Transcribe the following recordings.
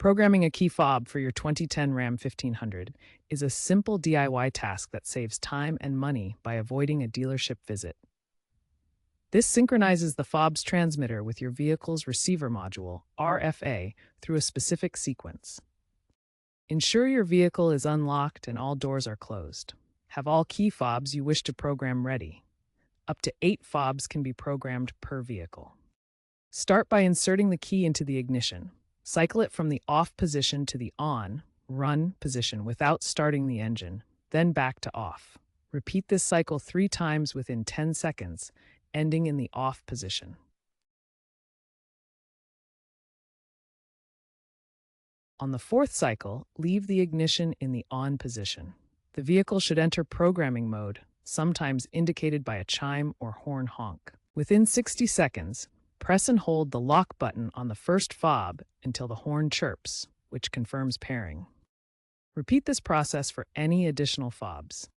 Programming a key fob for your 2010 Ram 1500 is a simple DIY task that saves time and money by avoiding a dealership visit. This synchronizes the fob's transmitter with your vehicle's receiver module, RFA, through a specific sequence. Ensure your vehicle is unlocked and all doors are closed. Have all key fobs you wish to program ready. Up to 8 fobs can be programmed per vehicle. Start by inserting the key into the ignition. Cycle it from the off position to the on, run position without starting the engine, then back to off. Repeat this cycle 3 times within 10 seconds, ending in the off position. On the 4th cycle, leave the ignition in the on position. The vehicle should enter programming mode, sometimes indicated by a chime or horn honk. Within 60 seconds, press and hold the lock button on the first fob until the horn chirps, which confirms pairing. Repeat this process for any additional fobs.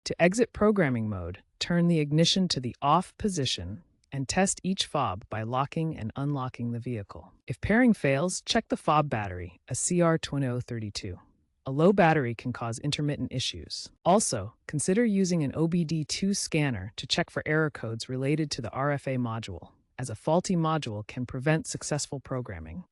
To exit programming mode, turn the ignition to the off position and test each fob by locking and unlocking the vehicle. If pairing fails, check the fob battery, a CR2032. A low battery can cause intermittent issues. Also, consider using an OBD2 scanner to check for error codes related to the RFA module, as a faulty module can prevent successful programming.